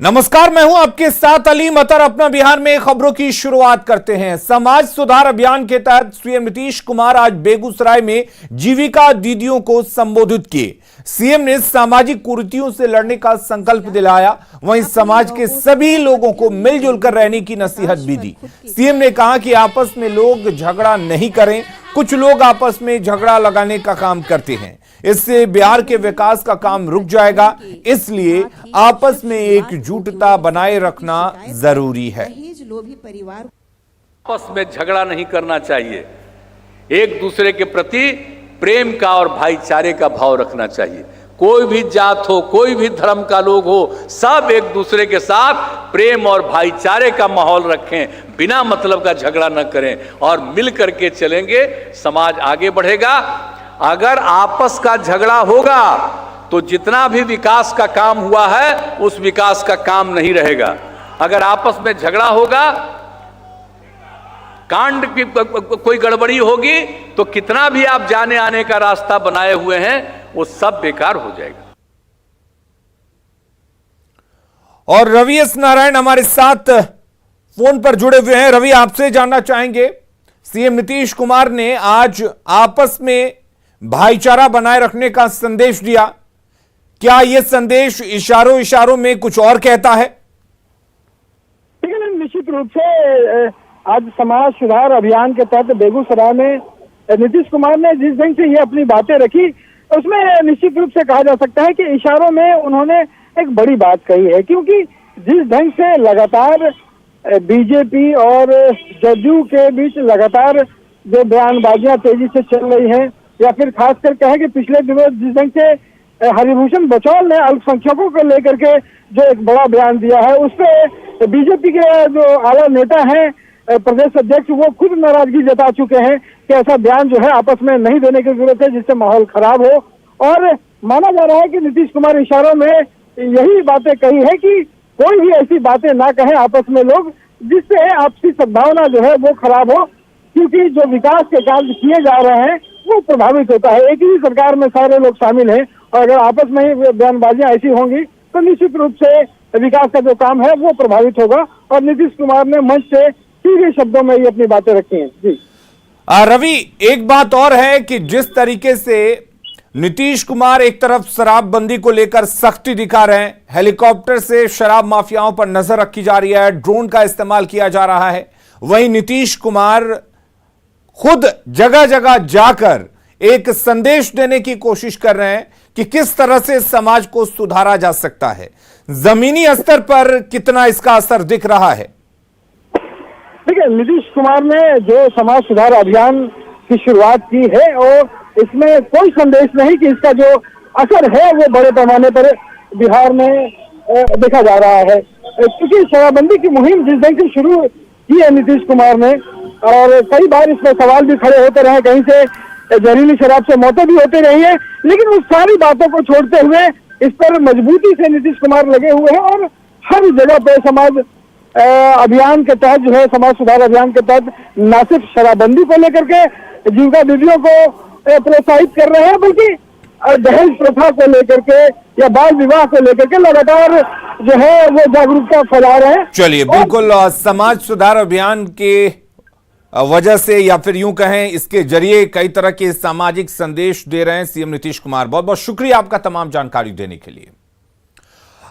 नमस्कार, मैं हूं आपके साथ अली मतर। अपना बिहार में खबरों की शुरुआत करते हैं। समाज सुधार अभियान के तहत सीएम नीतीश कुमार आज बेगूसराय में जीविका दीदियों को संबोधित किए। सीएम ने सामाजिक कुरीतियों से लड़ने का संकल्प दिलाया, वहीं समाज के सभी लोगों को मिलजुल कर रहने की नसीहत भी दी। सीएम ने कहा कि आपस में लोग झगड़ा नहीं करें, कुछ लोग आपस में झगड़ा लगाने का काम करते हैं, इससे बिहार के विकास का काम रुक जाएगा। इसलिए आपस में एकजुटता बनाए रखना जरूरी है। आपस में झगड़ा नहीं करना चाहिए, एक दूसरे के प्रति प्रेम का और भाईचारे का भाव रखना चाहिए। कोई भी जात हो, कोई भी धर्म का लोग हो, सब एक दूसरे के साथ प्रेम और भाईचारे का माहौल रखें, बिना मतलब का झगड़ा न करें और मिल करके चलेंगे, समाज आगे बढ़ेगा। अगर आपस का झगड़ा होगा तो जितना भी विकास का काम हुआ है उस विकास का काम नहीं रहेगा। अगर आपस में झगड़ा होगा, कांड की कोई गड़बड़ी होगी तो कितना भी आप जाने आने का रास्ता बनाए हुए हैं वो सब बेकार हो जाएगा। और रवि एस नारायण हमारे साथ फोन पर जुड़े हुए हैं। रवि, आपसे जानना चाहेंगे, सीएम नीतीश कुमार ने आज आपस में भाईचारा बनाए रखने का संदेश दिया, क्या यह संदेश इशारों इशारों में कुछ और कहता है? निश्चित रूप से आज समाज सुधार अभियान के तहत बेगूसराय में नीतीश कुमार ने जिस ढंग से ये अपनी बातें रखी, उसमें निश्चित रूप से कहा जा सकता है कि इशारों में उन्होंने एक बड़ी बात कही है, क्योंकि जिस ढंग से लगातार बीजेपी और जदयू के बीच लगातार जो बयानबाजियां तेजी से चल रही हैं, या फिर खासकर कहें कि पिछले दिनों जिस ढंग से हरिभूषण बचौल ने अल्पसंख्यकों को लेकर के जो एक बड़ा बयान दिया है, उस पे बीजेपी के जो आला नेता हैं, प्रदेश अध्यक्ष, वो खुद नाराजगी जता चुके हैं कि ऐसा बयान जो है आपस में नहीं देने की जरूरत है जिससे माहौल खराब हो। और माना जा रहा है कि नीतीश कुमार इशारों में यही बातें कही है कि कोई भी ऐसी बातें ना कहें आपस में लोग, जिससे आपसी सद्भावना जो है वो खराब हो, क्योंकि जो विकास के कार्य किए जा रहे हैं वो प्रभावित होता है। एक ही सरकार में सारे लोग शामिल हैं और अगर आपस में ही बयानबाजियां ऐसी होंगी तो निश्चित रूप से विकास का जो काम है वो प्रभावित होगा। और नीतीश कुमार ने मंच से सीधे शब्दों में ये अपनी बातें रखी हैं। जी रवि, एक बात और है कि जिस तरीके से नीतीश कुमार एक तरफ शराबबंदी को लेकर सख्ती दिखा रहे हैं, हेलीकॉप्टर से शराब माफियाओं पर नजर रखी जा रही है, ड्रोन का इस्तेमाल किया जा रहा है, वहीं नीतीश कुमार खुद जगह जगह जाकर एक संदेश देने की कोशिश कर रहे हैं कि किस तरह से समाज को सुधारा जा सकता है। जमीनी स्तर पर कितना इसका असर दिख रहा है? देखिए, नीतीश कुमार ने जो समाज सुधार अभियान की शुरुआत की है और इसमें कोई संदेश नहीं कि इसका जो असर है वो बड़े पैमाने पर बिहार में देखा जा रहा है, क्योंकि शराबबंदी की मुहिम जिस ढंग से शुरू की है नीतीश कुमार ने, और कई बार इस पर सवाल भी खड़े होते रहे, कहीं से जहरीली शराब से मौतें भी होती रही है, लेकिन उस सारी बातों को छोड़ते हुए इस पर मजबूती से नीतीश कुमार लगे हुए हैं और हर जगह पे समाज अभियान के तहत जो है, समाज सुधार अभियान के तहत न सिर्फ शराबबंदी को लेकर के जीविका दीदियों को प्रोत्साहित कर रहे हैं, बल्कि दहेज प्रथा को लेकर के या बाल विवाह को लेकर के लगातार जो है वो जागरूकता फैला रहे हैं। चलिए, बिल्कुल समाज सुधार अभियान के वजह से या फिर यूं कहें इसके जरिए कई तरह के सामाजिक संदेश दे रहे हैं सीएम नीतीश कुमार। बहुत बहुत शुक्रिया आपका तमाम जानकारी देने के लिए।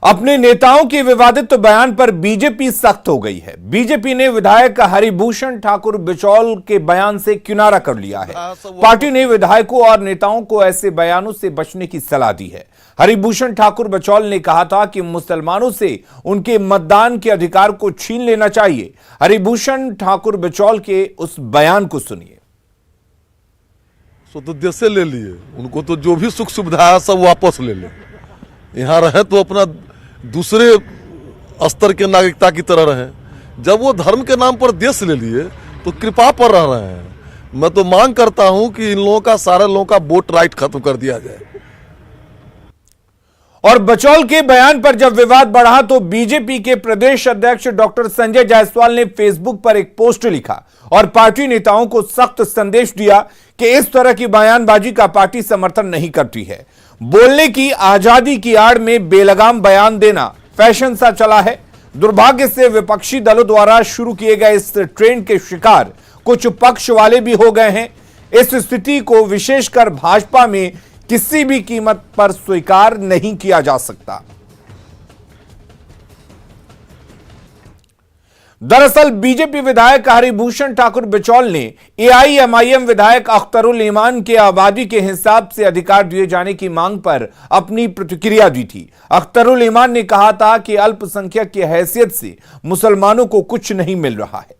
अपने नेताओं के विवादित बयान पर बीजेपी सख्त हो गई है। बीजेपी ने विधायक हरिभूषण ठाकुर बिचौल के बयान से किनारा कर लिया है। पार्टी ने विधायकों और नेताओं को ऐसे बयानों से बचने की सलाह दी है। हरिभूषण ठाकुर बिचौल ने कहा था कि मुसलमानों से उनके मतदान के अधिकार को छीन लेना चाहिए। हरिभूषण ठाकुर बिचौल के उस बयान को सुनिए। स्वतंत्र से ले लिए, उनको तो जो भी सुख सुविधा है सब वापस ले ले, यहाँ रहे तो अपना दूसरे स्तर के नागरिकता की तरह रहे। जब वो धर्म के नाम पर देश ले लिए तो कृपा पर रह रहे हैं। मैं तो मांग करता हूं कि इन लोगों का, सारे लोगों का वोट राइट खत्म कर दिया जाए। और बचौल के बयान पर जब विवाद बढ़ा तो बीजेपी के प्रदेश अध्यक्ष डॉक्टर संजय जायसवाल ने फेसबुक पर एक पोस्ट लिखा और पार्टी नेताओं को सख्त संदेश दिया कि इस तरह की बयानबाजी का पार्टी समर्थन नहीं करती है। बोलने की आजादी की आड़ में बेलगाम बयान देना फैशन सा चला है। दुर्भाग्य से विपक्षी दलों द्वारा शुरू किए गए इस ट्रेंड के शिकार कुछ पक्ष वाले भी हो गए हैं। इस स्थिति को विशेषकर भाजपा में किसी भी कीमत पर स्वीकार नहीं किया जा सकता। दरअसल बीजेपी विधायक हरिभूषण ठाकुर बिचौल ने एआईएमआईएम विधायक अख्तरुल ईमान के आबादी के हिसाब से अधिकार दिए जाने की मांग पर अपनी प्रतिक्रिया दी थी। अख्तरुल ईमान ने कहा था कि अल्पसंख्यक की हैसियत से मुसलमानों को कुछ नहीं मिल रहा है।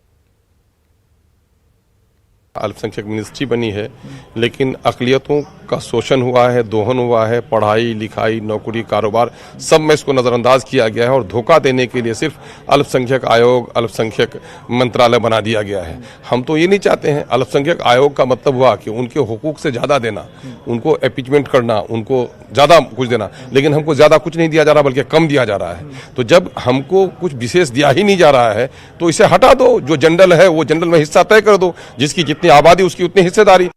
अल्पसंख्यक मिनिस्ट्री बनी है, लेकिन अकलियतों का शोषण हुआ है, दोहन हुआ है, पढ़ाई लिखाई नौकरी कारोबार सब में इसको नज़रअंदाज किया गया है और धोखा देने के लिए सिर्फ अल्पसंख्यक आयोग अल्पसंख्यक मंत्रालय बना दिया गया है। हम तो ये नहीं चाहते हैं। अल्पसंख्यक आयोग का मतलब हुआ कि उनके हुकूक से ज़्यादा देना, उनको एपीचमेंट करना, उनको ज़्यादा कुछ देना, लेकिन हमको ज़्यादा कुछ नहीं दिया जा रहा बल्कि कम दिया जा रहा है। तो जब हमको कुछ विशेष दिया ही नहीं जा रहा है तो इसे हटा दो। जो जनरल है वो जनरल में हिस्सा तय कर दो, जिसकी जितनी आबादी उसकी उतनी हिस्सेदारी।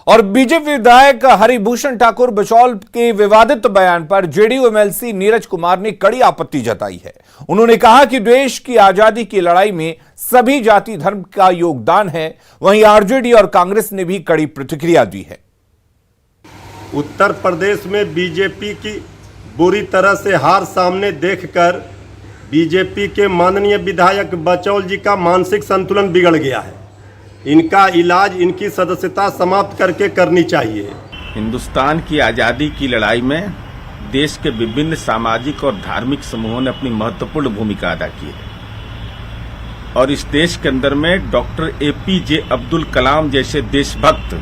और बीजेपी विधायक हरिभूषण ठाकुर बिचौल के विवादित बयान पर जेडीयू एमएलसी नीरज कुमार ने कड़ी आपत्ति जताई है। उन्होंने कहा कि देश की आजादी की लड़ाई में सभी जाति धर्म का योगदान है। वहीं आरजेडी और कांग्रेस ने भी कड़ी प्रतिक्रिया दी है। उत्तर प्रदेश में बीजेपी की बुरी तरह से हार सामने देखकर बीजेपी के माननीय विधायक बिचौल जी का मानसिक संतुलन बिगड़ गया है। इनका इलाज इनकी सदस्यता समाप्त करके करनी चाहिए। हिंदुस्तान की आज़ादी की लड़ाई में देश के विभिन्न सामाजिक और धार्मिक समूहों ने अपनी महत्वपूर्ण भूमिका अदा की है और इस देश के अंदर में डॉक्टर एपीजे अब्दुल कलाम जैसे देशभक्त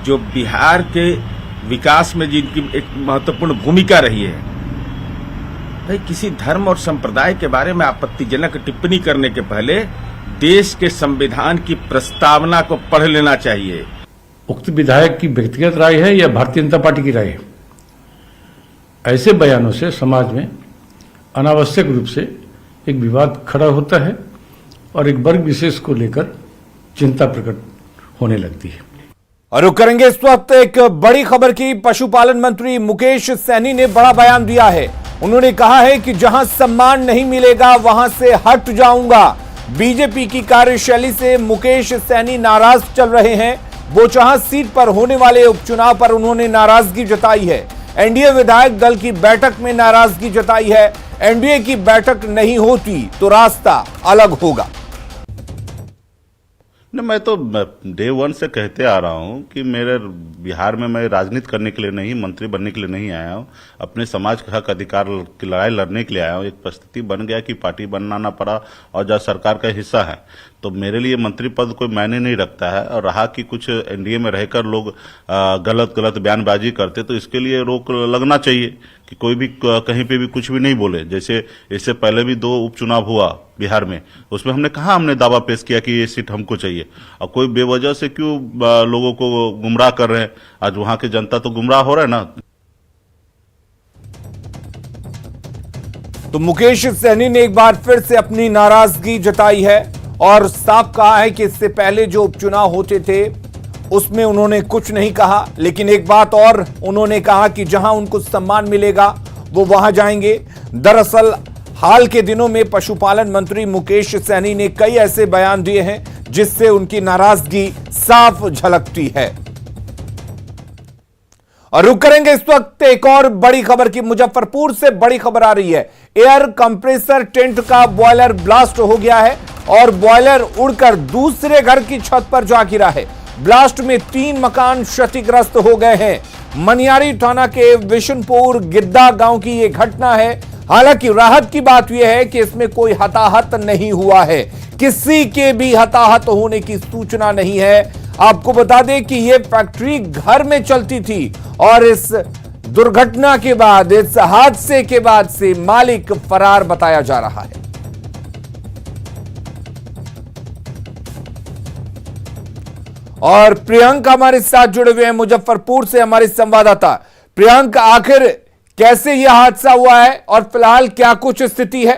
जो बिहार के विकास में जिनकी एक महत्वपूर्ण भूमिका रही है, भाई किसी धर्म और संप्रदाय के बारे में आपत्तिजनक टिप्पणी करने के पहले देश के संविधान की प्रस्तावना को पढ़ लेना चाहिए। उक्त विधायक की व्यक्तिगत राय है या भारतीय जनता पार्टी की राय है? ऐसे बयानों से समाज में अनावश्यक रूप से एक विवाद खड़ा होता है और एक वर्ग विशेष को लेकर चिंता प्रकट होने लगती है। और रुक करेंगे इस वक्त एक बड़ी खबर की। पशुपालन मंत्री मुकेश सहनी ने बड़ा बयान दिया है। उन्होंने कहा है कि जहां सम्मान नहीं मिलेगा वहां से हट जाऊंगा। बीजेपी की कार्यशैली से मुकेश सहनी नाराज चल रहे हैं। बोचहां सीट पर होने वाले उपचुनाव पर उन्होंने नाराजगी जताई है। एनडीए विधायक दल की बैठक में नाराजगी जताई है। एनडीए की बैठक नहीं होती तो रास्ता अलग होगा। न, मैं तो डे वन से कहते आ रहा हूं कि मेरे बिहार में मैं राजनीति करने के लिए नहीं, मंत्री बनने के लिए नहीं आया हूं। अपने समाज के हक अधिकार की लड़ाई लड़ने के लिए आया हूं। एक परिस्थिति बन गया कि पार्टी बनाना पड़ा और जब सरकार का हिस्सा है तो मेरे लिए मंत्री पद कोई मायने नहीं रखता है। और रहा कि कुछ एनडीए में रहकर लोग गलत गलत बयानबाजी करते तो इसके लिए रोक लगना चाहिए कि कोई भी कहीं पे भी कुछ भी नहीं बोले। जैसे इससे पहले भी 2 उपचुनाव हुआ बिहार में, उसमें हमने दावा पेश किया कि ये सीट हमको चाहिए। और कोई बेवजह से क्यों लोगों को गुमराह कर रहे हैं? आज वहां की जनता तो गुमराह हो रहा है ना। तो मुकेश सहनी ने एक बार फिर से अपनी नाराजगी जताई है और साफ कहा है कि इससे पहले जो उपचुनाव होते थे उसमें उन्होंने कुछ नहीं कहा, लेकिन एक बात और उन्होंने कहा कि जहां उनको सम्मान मिलेगा वो वहां जाएंगे। दरअसल हाल के दिनों में पशुपालन मंत्री मुकेश सहनी ने कई ऐसे बयान दिए हैं जिससे उनकी नाराजगी साफ झलकती है। और रुक करेंगे इस वक्त एक और बड़ी खबर की। मुजफ्फरपुर से बड़ी खबर आ रही है। एयर कंप्रेसर टेंट का बॉयलर ब्लास्ट हो गया है और बॉयलर उड़कर दूसरे घर की छत पर जा गिरा है। ब्लास्ट में 3 मकान क्षतिग्रस्त हो गए हैं। मनियारी थाना के विशुनपुर गिद्दा गांव की यह घटना है। हालांकि राहत की बात यह है कि इसमें कोई हताहत नहीं हुआ है। किसी के भी हताहत होने की सूचना नहीं है। आपको बता दें कि यह फैक्ट्री घर में चलती थी और इस दुर्घटना के बाद, इस हादसे के बाद से मालिक फरार बताया जा रहा है। और प्रियंक हमारे साथ जुड़े हुए हैं मुजफ्फरपुर से, हमारे संवाददाता। प्रियंक, आखिर कैसे यह हादसा हुआ है और फिलहाल क्या कुछ स्थिति है?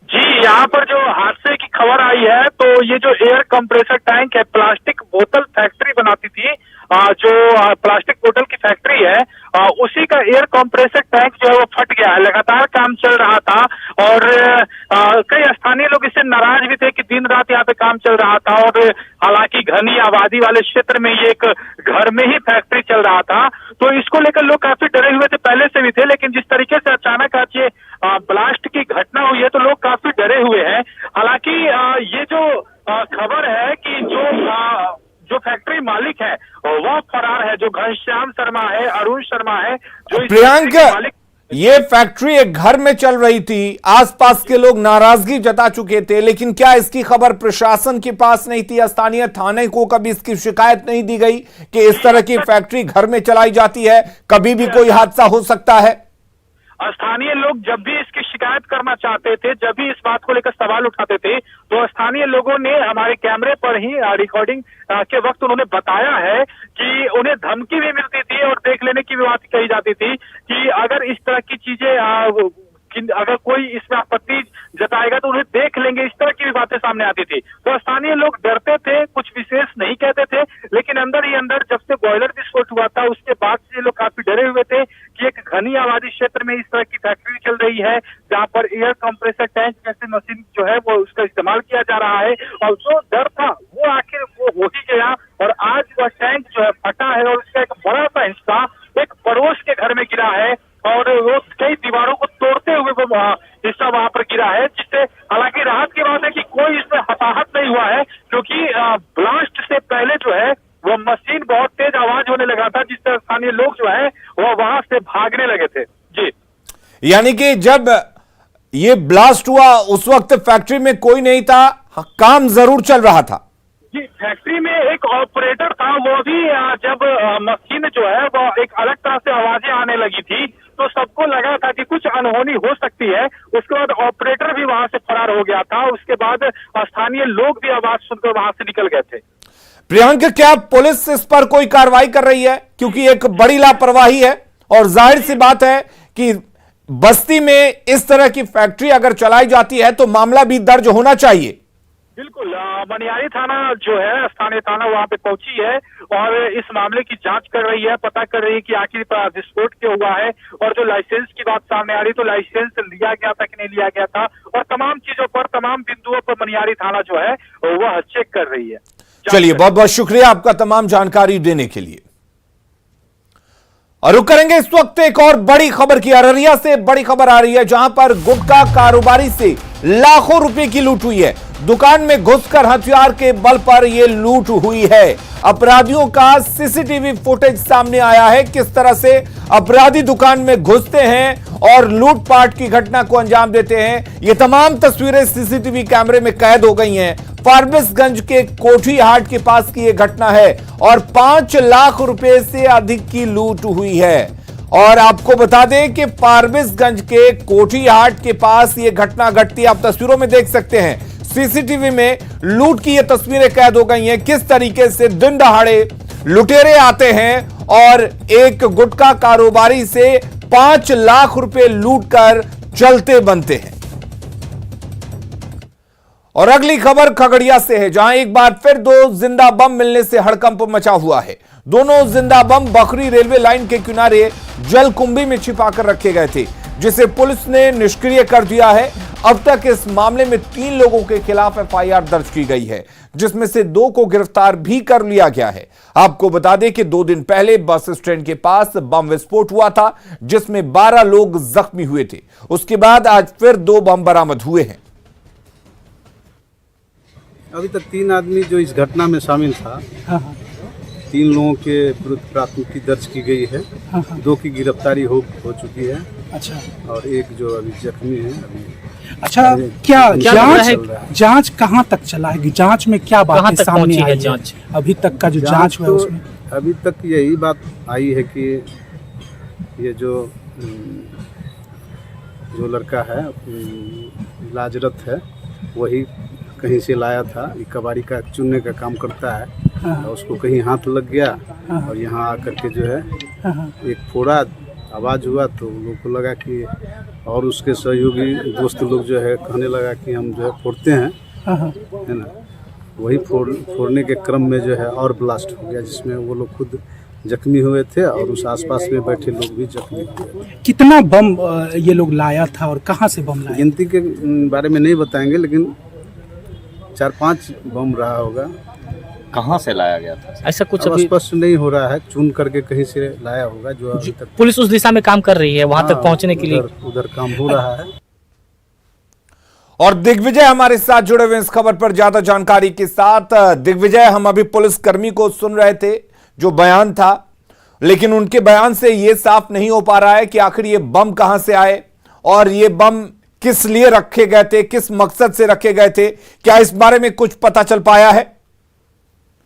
जी, यहाँ पर जो हादसे की खबर आई है तो ये जो एयर कंप्रेसर टैंक है, प्लास्टिक बोतल फैक्ट्री बनाती थी, जो प्लास्टिक बोतल की फैक्ट्री है, उसी का एयर कंप्रेसर टैंक जो है वो फट फट गया है। लगातार काम चल रहा था और कई स्थानीय लोग इससे नाराज भी थे कि दिन रात यहाँ पे काम चल रहा था और हालांकि घनी आबादी वाले क्षेत्र में ये एक घर में ही फैक्ट्री चल रहा था, तो इसको लेकर लोग काफी डरे हुए थे, पहले से भी थे। लेकिन जिस तरीके से अचानक आज ये ब्लास्ट की घटना हुई है तो लोग काफी डरे हुए हैं। हालांकि ये जो खबर है कि जो फैक्ट्री मालिक है वह फरार है, जो घनश्याम शर्मा है, अरुण शर्मा है, जो प्रियंक, ये फैक्ट्री एक घर में चल रही थी, आसपास के लोग नाराजगी जता चुके थे, लेकिन क्या इसकी खबर प्रशासन के पास नहीं थी? स्थानीय थाने को कभी इसकी शिकायत नहीं दी गई कि इस तरह की फैक्ट्री घर में चलाई जाती है, कभी भी कोई हादसा हो सकता है? स्थानीय लोग जब भी इसकी शिकायत करना चाहते थे, जब भी इस बात को लेकर सवाल उठाते थे, तो स्थानीय लोगों ने हमारे कैमरे पर ही रिकॉर्डिंग के वक्त उन्होंने बताया है कि उन्हें धमकी भी मिलती थी और देख लेने की भी बात कही जाती थी कि अगर इस तरह की चीजें अगर कोई इसमें आपत्ति जताएगा तो उन्हें देख लेंगे, इस तरह की भी बातें सामने आती थी। तो स्थानीय लोग डरते थे, कुछ विशेष नहीं कहते थे, लेकिन अंदर ही अंदर जब से बॉयलर विस्फोट हुआ था उसके बाद से लोग काफी डरे हुए थे कि एक घनी आबादी क्षेत्र में इस तरह की फैक्ट्री चल रही है जहां पर एयर कंप्रेसर टैंक जैसे मशीन जो है वो उसका इस्तेमाल किया जा रहा है। और जो डर था वो आखिर वो हो ही गया और आज वह टैंक जो है फटा है और उसका एक बड़ा सा हिस्सा एक पड़ोस के घर में गिरा है और वो कई दीवारों को तोड़ते हुए वो हिस्सा वहां पर गिरा है, जिससे हालांकि राहत की बात है कि कोई इसमें हताहत नहीं हुआ है, क्योंकि ब्लास्ट से पहले जो है वो मशीन बहुत तेज आवाज होने लगा था, जिससे स्थानीय लोग जो है वो वहां से भागने लगे थे। जी, यानी कि जब ये ब्लास्ट हुआ उस वक्त फैक्ट्री में कोई नहीं था, काम जरूर चल रहा था। जी, फैक्ट्री में एक ऑपरेटर था, वो भी जब मशीन जो है वो एक अलग तरह से आवाजें आने लगी थी तो सबको लगा था कि कुछ अनहोनी हो सकती है। उसके बाद ऑपरेटर भी वहां से फरार हो गया था, उसके बाद स्थानीय लोग भी आवाज सुनकर वहां से निकल गए थे। प्रियंक, क्या पुलिस इस पर कोई कार्रवाई कर रही है? क्योंकि एक बड़ी लापरवाही है और जाहिर सी बात है कि बस्ती में इस तरह की फैक्ट्री अगर चलाई जाती है तो मामला भी दर्ज होना चाहिए। बिल्कुल, मनियारी थाना जो है, स्थानीय थाना वहां पे पहुंची है और इस मामले की जांच कर रही है, पता कर रही है कि आखिर विस्फोट क्यों हुआ है और जो लाइसेंस की बात सामने आ रही तो लाइसेंस लिया गया था कि नहीं लिया गया था और तमाम चीजों पर, तमाम बिंदुओं पर मनियारी थाना जो है वह चेक कर रही है। चलिए, बहुत बहुत शुक्रिया आपका तमाम जानकारी देने के लिए। और रुक करेंगे इस वक्त एक और बड़ी खबर की। अररिया से बड़ी खबर आ रही है जहां पर गुटखा कारोबारी से लाखों रुपए की लूट हुई है। दुकान में घुसकर हथियार के बल पर यह लूट हुई है। अपराधियों का सीसीटीवी फुटेज सामने आया है, किस तरह से अपराधी दुकान में घुसते हैं और लूटपाट की घटना को अंजाम देते हैं। ये तमाम तस्वीरें सीसीटीवी कैमरे में कैद हो गई हैं। फारबिसगंज के कोठी हाट के पास की यह घटना है और 5 लाख रुपए से अधिक की लूट हुई है। और आपको बता दें कि फारबिसगंज के कोठी हाट के पास यह घटना घटती है। आप तस्वीरों में देख सकते हैं, सीसीटीवी में लूट की ये तस्वीरें कैद हो गई हैं। किस तरीके से दिन दहाड़े लुटेरे आते हैं और एक गुटखा कारोबारी से 5 लाख रुपए लूट कर चलते बनते हैं। और अगली खबर खगड़िया से है जहां एक बार फिर 2 जिंदा बम मिलने से हड़कंप मचा हुआ है। दोनों जिंदा बम बखरी रेलवे लाइन के किनारे जलकुंभी में छिपाकर रखे गए थे, जिसे पुलिस ने निष्क्रिय कर दिया है। अब तक इस मामले में 3 लोगों के खिलाफ एफआईआर दर्ज की गई है, जिसमें से 2 को गिरफ्तार भी कर लिया गया है। आपको बता दें कि 2 दिन पहले बस स्टैंड के पास बम विस्फोट हुआ था, जिसमें 12 लोग जख्मी हुए थे। उसके बाद आज फिर 2 बम बरामद हुए हैं। अभी तक 3 आदमी जो इस घटना में शामिल था, 3 लोगों के विरुद्ध प्राथमिकी दर्ज की गई है। 2 की गिरफ्तारी हो चुकी है। अच्छा, और एक जो अभी जख्मी है। अच्छा, क्या जांच कहां तक चलाएगी? जांच में क्या बातें सामने आई है? अभी तक का जो जांच हुआ है उसमें अभी तक यही बात आई है कि ये जो लड़का है लाजरत है, वही कहीं से लाया था। ये कबाड़ी का चुनने का काम करता है और उसको कहीं हाथ लग गया और यहाँ आकर के जो है एक फोड़ा आवाज़ हुआ तो लोगों को लगा कि, और उसके सहयोगी दोस्त लोग जो है कहने लगा कि हम जो है फोड़ते हैं, है ना। वही फोड़ने के क्रम में जो है और ब्लास्ट हो गया, जिसमें वो लोग खुद जख्मी हुए थे और उस आसपास में बैठे लोग भी जख्मी हुए थे। कितना बम ये लोग लाया था और कहाँ से बम लाया? गिनती के बारे में नहीं बताएंगे, लेकिन 4-5 बम रहा होगा। कहाँ से लाया गया था ऐसा कुछ अभी स्पष्ट नहीं हो रहा है, चुन करके कहीं से लाया होगा। जो अभी तक पुलिस उस दिशा में काम कर रही है, वहां तक पहुंचने के लिए उधर काम हो रहा है। और दिग्विजय हमारे साथ जुड़े हुए इस खबर पर ज्यादा जानकारी के साथ। दिग्विजय, हम अभी पुलिसकर्मी को सुन रहे थे जो बयान था, लेकिन उनके बयान से यह साफ नहीं हो पा रहा है कि आखिर ये बम कहां से आए और ये बम किस लिए रखे गए थे, किस मकसद से रखे गए थे। क्या इस बारे में कुछ पता चल पाया है?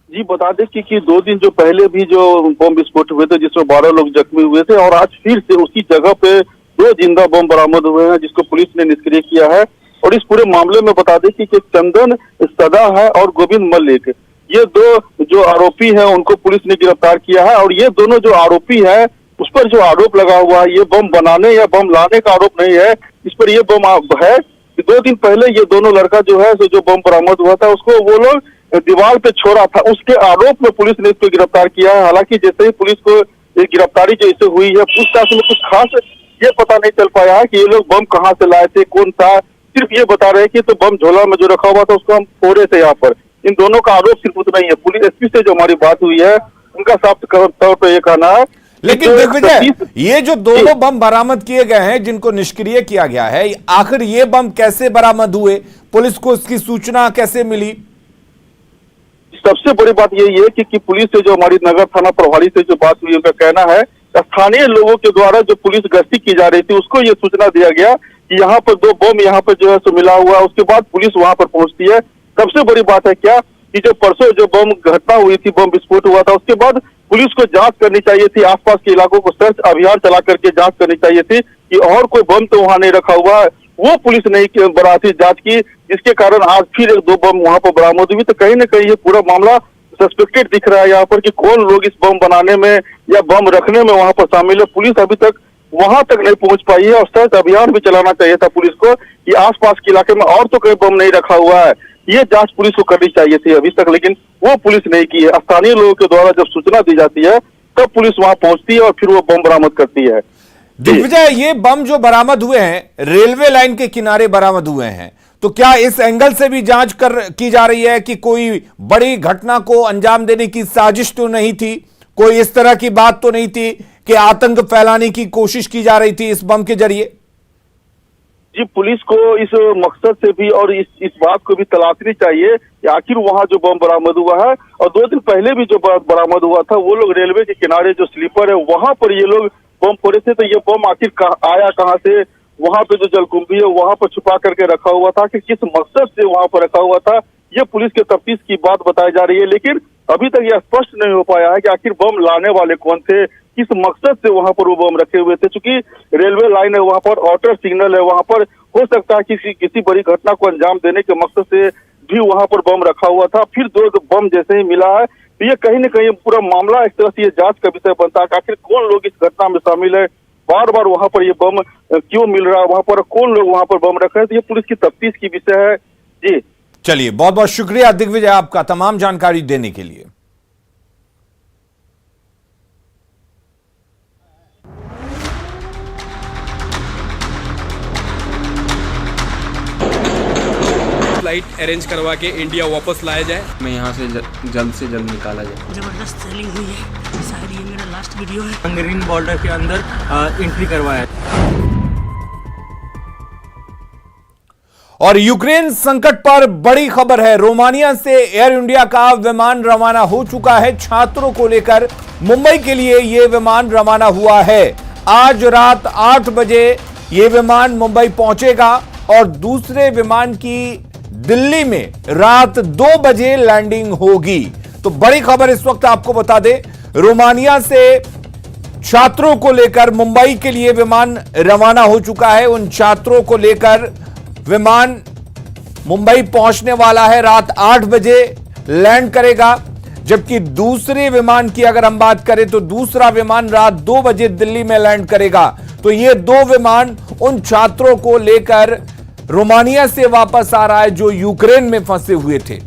जी बता दें कि 2 दिन जो पहले भी जो बम विस्फोट हुए थे जिसमें 12 लोग जख्मी हुए थे, और आज फिर से उसी जगह पे 2 जिंदा बम बरामद हुए हैं जिसको पुलिस ने निष्क्रिय किया है। और इस पूरे मामले में बता दें कि चंदन सदा है और गोविंद मल्लिक, ये 2 जो आरोपी हैं उनको पुलिस ने गिरफ्तार किया है। और ये दोनों जो आरोपी है उस पर जो आरोप लगा हुआ है, ये बम बनाने या बम लाने का आरोप नहीं है, इस पर ये बम है। 2 दिन पहले ये दोनों लड़का जो है जो बम बरामद हुआ था उसको वो लोग दीवार पे छोड़ा था, उसके आरोप में पुलिस ने इसको गिरफ्तार किया है। हालांकि जैसे ही पुलिस को गिरफ्तारी जैसे हुई है, पूछताछ में कुछ खास ये पता नहीं चल पाया है कि ये लोग बम कहाँ से लाए थे, कौन था। सिर्फ ये बता रहे हैं कि तो बम झोला में जो रखा हुआ था उसको हम फोड़े थे। यहाँ पर इन दोनों का आरोप सिर्फ उतना ही है। पुलिस एसपी से जो हमारी बात हुई है उनका साफ तौर पर यह कहना है। लेकिन दिग्विजय, ये जो दोनों बम बरामद किए गए हैं जिनको निष्क्रिय किया गया है, आखिर ये बम कैसे बरामद हुए, पुलिस को इसकी सूचना कैसे मिली? सबसे बड़ी बात यही है कि पुलिस से जो हमारी नगर थाना प्रभारी से जो बात हुई, उनका कहना है स्थानीय लोगों के द्वारा जो पुलिस गश्ती की जा रही थी उसको ये सूचना दिया गया कि यहाँ पर 2 बम यहाँ पर जो है सो मिला हुआ। उसके बाद पुलिस वहां पर पहुंचती है। सबसे बड़ी बात है क्या कि जो परसों जो बम घटना हुई थी, बम विस्फोट हुआ था, उसके बाद पुलिस को जांच करनी चाहिए थी, आसपास के इलाकों को सर्च अभियान चला करके जांच करनी चाहिए थी कि और कोई बम तो वहां नहीं रखा हुआ है। वो पुलिस नहीं बढ़ाती जांच की, जिसके कारण आज फिर 1-2 बम वहां पर बरामद हुई। तो कहीं ना कहीं ये पूरा मामला सस्पेक्टेड दिख रहा है यहाँ पर कि कौन लोग इस बम बनाने में या बम रखने में वहां पर शामिल है। पुलिस अभी तक वहां तक नहीं पहुंच पाई है और सर्च अभियान भी चलाना चाहिए था पुलिस को कि आसपास के इलाके में और तो कोई बम नहीं रखा हुआ है। ये जांच पुलिस को करनी चाहिए थी अभी तक, लेकिन वो पुलिस नहीं की है। स्थानीय लोगों के द्वारा जब सूचना दी जाती है तब पुलिस वहां पहुंचती है और फिर वो बम बरामद करती है। दिग्विजय, ये बम जो बरामद हुए हैं रेलवे लाइन के किनारे बरामद हुए हैं, तो क्या इस एंगल से भी जांच की जा रही है कि कोई बड़ी घटना को अंजाम देने की साजिश तो नहीं थी, कोई इस तरह की बात तो नहीं थी कि आतंक फैलाने की कोशिश की जा रही थी इस बम के जरिए? जी, पुलिस को इस मकसद से भी और इस बात को भी तलाशनी चाहिए कि आखिर वहां जो बम बरामद हुआ है, और 2 दिन पहले भी जो बरामद हुआ था, वो लोग रेलवे के किनारे जो स्लीपर है वहां पर ये लोग बम फोड़े थे। तो ये बम आखिर आया कहां से, वहां पे जो जलकुंभी है वहां पर छुपा करके रखा हुआ था कि किस मकसद से वहां पर रखा हुआ था, ये पुलिस के तफ्तीश की बात बताई जा रही है। लेकिन अभी तक यह स्पष्ट नहीं हो पाया है कि आखिर बम लाने वाले कौन थे, किस मकसद से वहां पर वो बम रखे हुए थे। चूंकि रेलवे लाइन है, वहां पर ऑटर सिग्नल है, वहां पर हो सकता है कि किसी बड़ी घटना को अंजाम देने के मकसद से भी वहां पर बम रखा हुआ था। फिर 2 बम जैसे ही मिला है तो ये कहीं न कहीं पूरा मामला एक तरह से ये जांच का विषय बनता है कि आखिर कौन लोग इस घटना में शामिल है, बार बार वहां पर ये बम क्यों मिल रहा है, वहां पर कौन लोग वहां पर बम रख रहे हैं। तो ये पुलिस की तफ्तीश की विषय है। जी चलिए, बहुत बहुत शुक्रिया दिग्विजय आपका तमाम जानकारी देने के लिए। फ्लाइट अरेंज करवा के इंडिया वापस लाया जाए, मैं यहाँ से जल्द निकाला जाए। जबरदस्त सेलिंग हुई है, शायद ये मेरा लास्ट वीडियो है। हंगेरियन बॉर्डर के अंदर एंट्री करवाया। और यूक्रेन संकट पर बड़ी खबर है। रोमानिया से एयर इंडिया का विमान रवाना हो चुका है। छात्रों को लेकर मुंबई के लिए यह विमान रवाना हुआ है। आज रात 8 बजे यह विमान मुंबई पहुंचेगा और दूसरे विमान की दिल्ली में रात 2 बजे लैंडिंग होगी। तो बड़ी खबर इस वक्त आपको बता दें, रोमानिया से छात्रों को लेकर मुंबई के लिए विमान रवाना हो चुका है। उन छात्रों को लेकर विमान मुंबई पहुंचने वाला है, रात 8 बजे लैंड करेगा। जबकि दूसरे विमान की अगर हम बात करें तो दूसरा विमान रात 2 बजे दिल्ली में लैंड करेगा। तो ये 2 विमान उन छात्रों को लेकर रोमानिया से वापस आ रहा है जो यूक्रेन में फंसे हुए थे।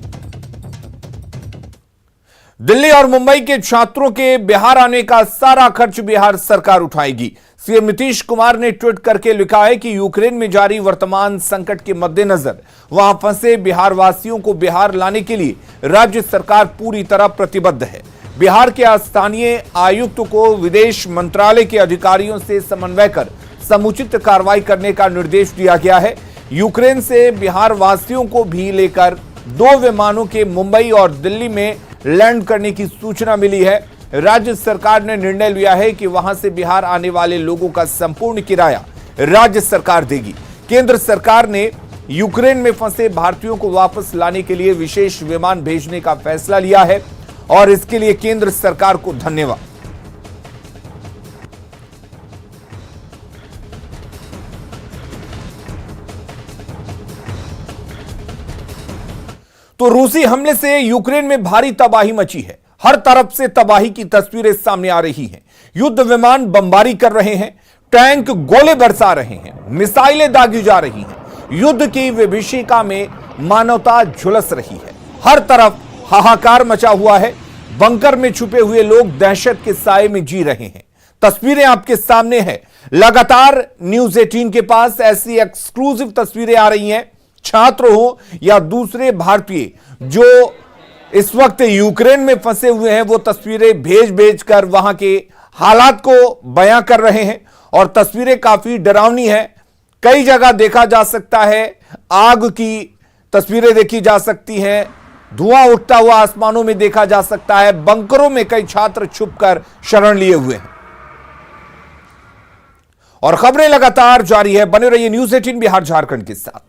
दिल्ली और मुंबई के छात्रों के बिहार आने का सारा खर्च बिहार सरकार उठाएगी। सीएम नीतीश कुमार ने ट्वीट करके लिखा है कि यूक्रेन में जारी वर्तमान संकट के मद्देनजर वहां फंसे बिहार वासियों को बिहार लाने के लिए राज्य सरकार पूरी तरह प्रतिबद्ध है। बिहार के स्थानीय आयुक्त को विदेश मंत्रालय के अधिकारियों से समन्वय कर समुचित कार्रवाई करने का निर्देश दिया गया है। यूक्रेन से बिहार वासियों को भी लेकर 2 विमानों के मुंबई और दिल्ली में लैंड करने की सूचना मिली है। राज्य सरकार ने निर्णय लिया है कि वहां से बिहार आने वाले लोगों का संपूर्ण किराया राज्य सरकार देगी। केंद्र सरकार ने यूक्रेन में फंसे भारतीयों को वापस लाने के लिए विशेष विमान भेजने का फैसला लिया है और इसके लिए केंद्र सरकार को धन्यवाद। तो रूसी हमले से यूक्रेन में भारी तबाही मची है। हर तरफ से तबाही की तस्वीरें सामने आ रही हैं। युद्ध विमान बमबारी कर रहे हैं, टैंक गोले बरसा रहे हैं, मिसाइलें दागी जा रही हैं। युद्ध की विभीषिका में मानवता झुलस रही है। हर तरफ हाहाकार मचा हुआ है। बंकर में छुपे हुए लोग दहशत के साए में जी रहे हैं। तस्वीरें आपके सामने हैं। लगातार न्यूज 18 के पास ऐसी एक्सक्लूसिव तस्वीरें आ रही हैं। छात्र हो या दूसरे भारतीय जो इस वक्त यूक्रेन में फंसे हुए हैं, वो तस्वीरें भेज कर वहां के हालात को बयां कर रहे हैं और तस्वीरें काफी डरावनी हैं। कई जगह देखा जा सकता है, आग की तस्वीरें देखी जा सकती हैं, धुआं उठता हुआ आसमानों में देखा जा सकता है। बंकरों में कई छात्र छुपकर शरण लिए हुए हैं और खबरें लगातार जारी है। बने रहिए न्यूज 18 बिहार झारखंड के साथ।